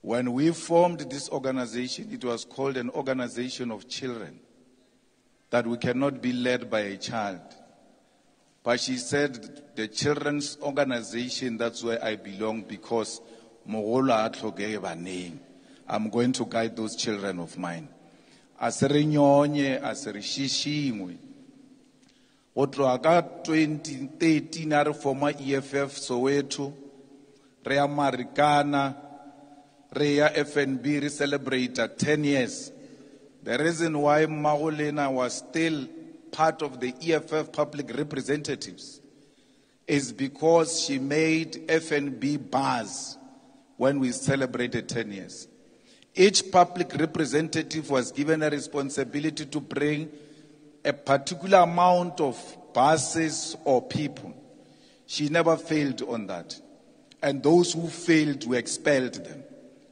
When we formed this organization, it was called an organization of children, that we cannot be led by a child. But she said, the children's organization, that's where I belong, because I'm going to guide those children of mine. Aserinyonye, aserishishimwe. Otroaka 2013, our former EFF Soweto, Rea Marikana, Rea FNB celebrated 10 years. The reason why Magolena was still part of the EFF public representatives is because she made FNB bars when we celebrated 10 years. Each public representative was given a responsibility to bring a particular amount of buses or people. She never failed on that. And those who failed, we expelled them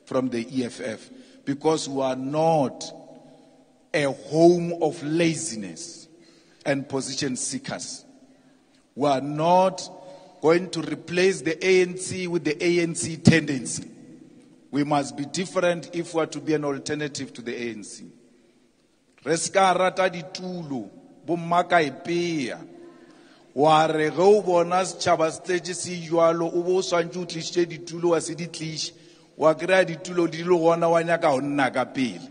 from the EFF, because we are not a home of laziness and position seekers. We are not going to replace the ANC with the ANC tendency. We must be different if we are to be an alternative to the ANC. Reska rata ditulo, bomaka ipea. Ware go bonas chabastage si yualo ubo sanju tlishe ditulo asidi tlish. Wakira ditulo dilo wana wanyaka onna kapili.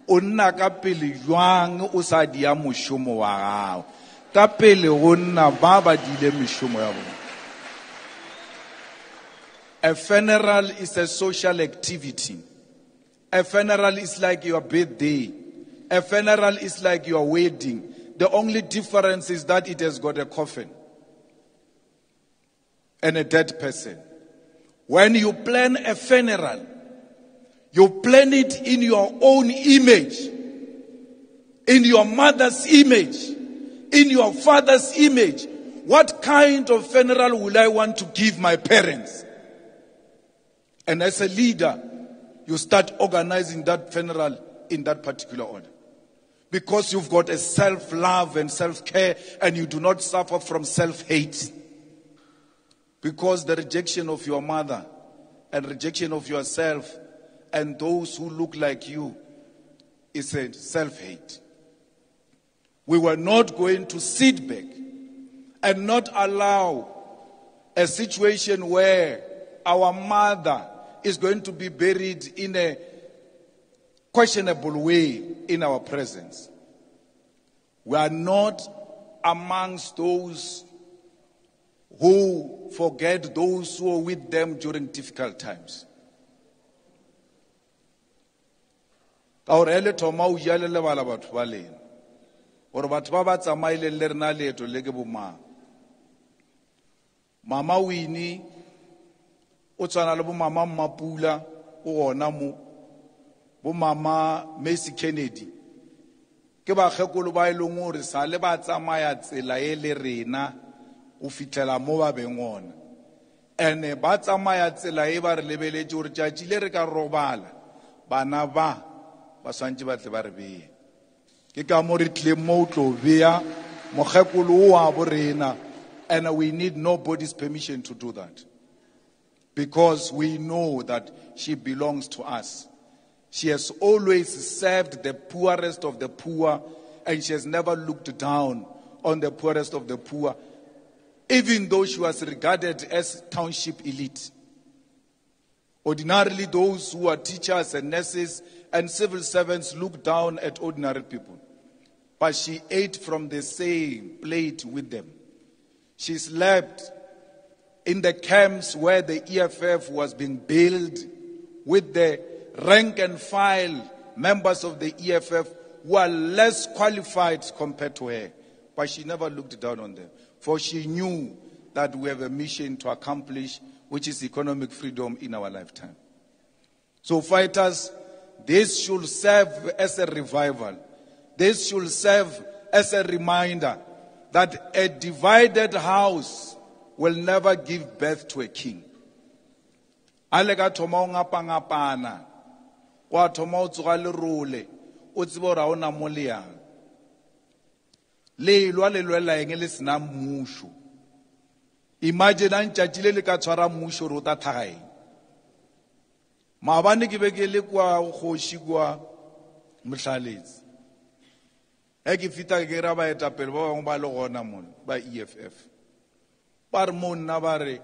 Onna kapili yuang usadia mushumo wa. Kapili onna baba dile mushumo ya. A funeral is a social activity. A funeral is like your birthday. A funeral is like your wedding. The only difference is that it has got a coffin and a dead person. When you plan a funeral, you plan it in your own image, in your mother's image, in your father's image. What kind of funeral will I want to give my parents? And as a leader, you start organizing that funeral in that particular order. Because you've got a self-love and self-care, and you do not suffer from self-hate. Because the rejection of your mother and rejection of yourself and those who look like you is a self-hate. We were not going to sit back and not allow a situation where our mother is going to be buried in a questionable way in our presence. We are not amongst those who forget those who are with them during difficult times. Mama Winnie, Mama Mapula, Namu, Mama Macy Kennedy. Ke ba gekolo ba ileng hore sa le ba tsamaya tsela e le rena o fitlela mo ba bengona ene ba tsamaya tsela e ba re lebeletse hore tjatji le re ka robala bana ba swantse ba tle ba re beye ke ka mo re tle mo tlo beya mogekolo wa bo rena, and we need nobody's permission to do that, because we know that she belongs to us. She has always served the poorest of the poor, and she has never looked down on the poorest of the poor, even though she was regarded as township elite. Ordinarily, those who are teachers and nurses and civil servants look down at ordinary people. But she ate from the same plate with them. She slept in the camps where the EFF was being built with the rank and file members of the EFF who are less qualified compared to her. But she never looked down on them, for she knew that we have a mission to accomplish, which is economic freedom in our lifetime. So fighters, this should serve as a revival. This should serve as a reminder that a divided house will never give birth to a king. Alega thoma o ngapangapana, wa thoma o tsoga lerole, o tsebo ra ona mo leang. Le lwa le lwela eng le sena mmusho. Imagine an tjatji le ka tshwara mmusho ro ta thagaeng. maabane ke be ke le kwa kgoši kwa Mohlaletse ke fita ke ra ba etapele ba bangwe ba le gona mona ba EFF ba re mo nna ba re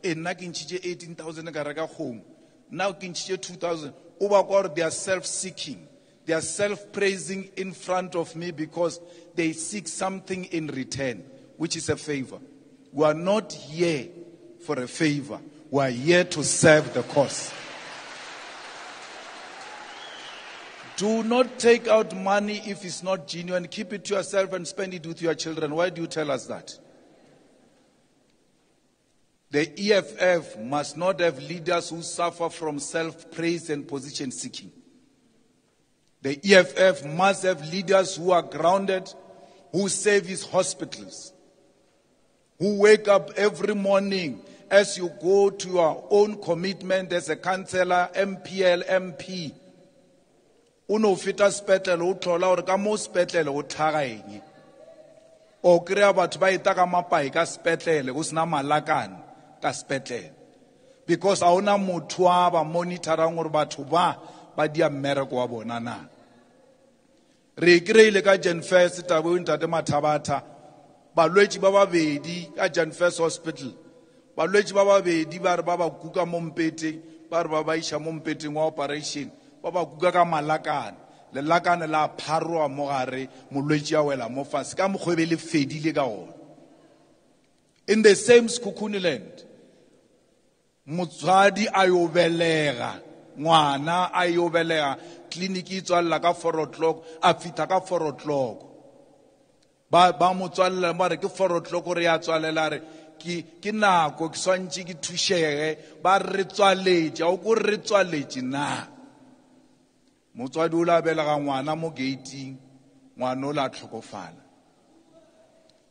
nna ke ntšhitše 18,000 ka reka kgomo now ke ntšhitše 2,000 o ba kwa gore they are self-seeking, they are self-praising in front of me because they seek something in return, which is a favor. We are not here for a favor. We are here to serve the cause. Do not take out money if it's not genuine. Keep it to yourself and spend it with your children. Why do you tell us that? The EFF must not have leaders who suffer from self-praise and position seeking. The EFF must have leaders who are grounded, who service hospitals, who wake up every morning as you go to your own commitment as a councillor, MPL, MP. Uno fita spetlele o tlola gore ka mo spetlele o tlhaga eng o kry-a batho ba eta ka mapai ka spetlele go sena malakane ka spetlele because a ona motho a ba monitorang gore batho ba dia mmereko wa bona na. Re kry-ile ka Jan First tabo ntate Mathabata balwetši ba babedi ka Jan First Hospital balwetši ba babedi ba re ba ba kuka mo mpeteng ba re ba ba isha mo mpeteng wa operation ba ba kuka ka malakane le lakane la pharoa mo gare molwetši a wela mo fase ka mokgwebe le fedile ka gona. In the same Sekhukhune motswadi a yo belega ngwana a yo belega clinic e tswalla ka 4 o'clock a fita ka 4 o'clock ba motswalla ba re ke 4 o'clock re ya tswalela re ke nako ke swantse ke thušege ba re tswaletše o go re tswaletše na motswadi o la belega ngwana mo gating ngwana o la tlhokofala.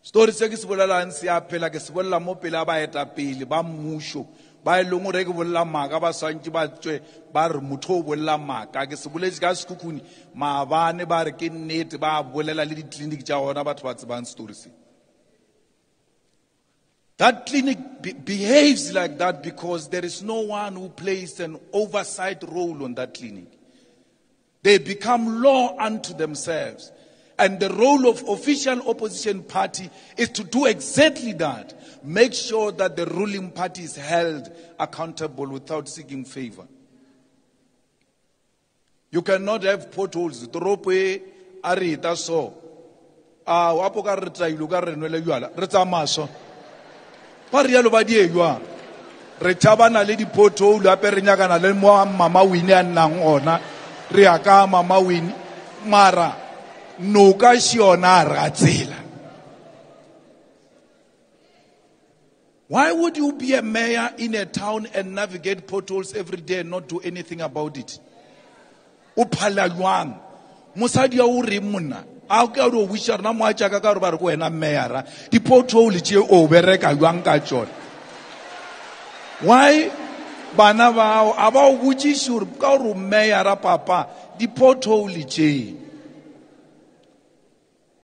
Story se ke se bolelang se a phela ke se bolela mo pele ba eta pele ba mmušo ba e leng gore ke bolela maaka ba swantse ba tswe ba re motho o bolela maaka ke se boletse ka Sekhukhune maabane ba re ke nnete ba bolela le di-clinic tša gona batho ba tsebang story se. That clinic behaves like that because there is no one who plays an oversight role on that clinic. They become law unto themselves. And the role of official opposition party is to do exactly that. Make sure that the ruling party is held accountable without seeking favor. You cannot have potholes. Torope arita so. Wapo ka re tsailo ka re nwele yuala. Re tsamaso. Pa rialo ba die yua. Re thabana le di pothole ape re nyakana le mo mama Winnie a nnang ona. Re aka mama Winnie mara no ka shiona ratsela. Why would you be a mayor in a town and navigate potholes every day and not do anything about it? Uphala yuang mosadi o re monna a ka ro wishar na moa tšaka ka re ba re ko wena mayor di pothole tše o bereka yuang ka tšona. Why bana ba a ba o botšiše gore ka gore mayor papa di pothole tše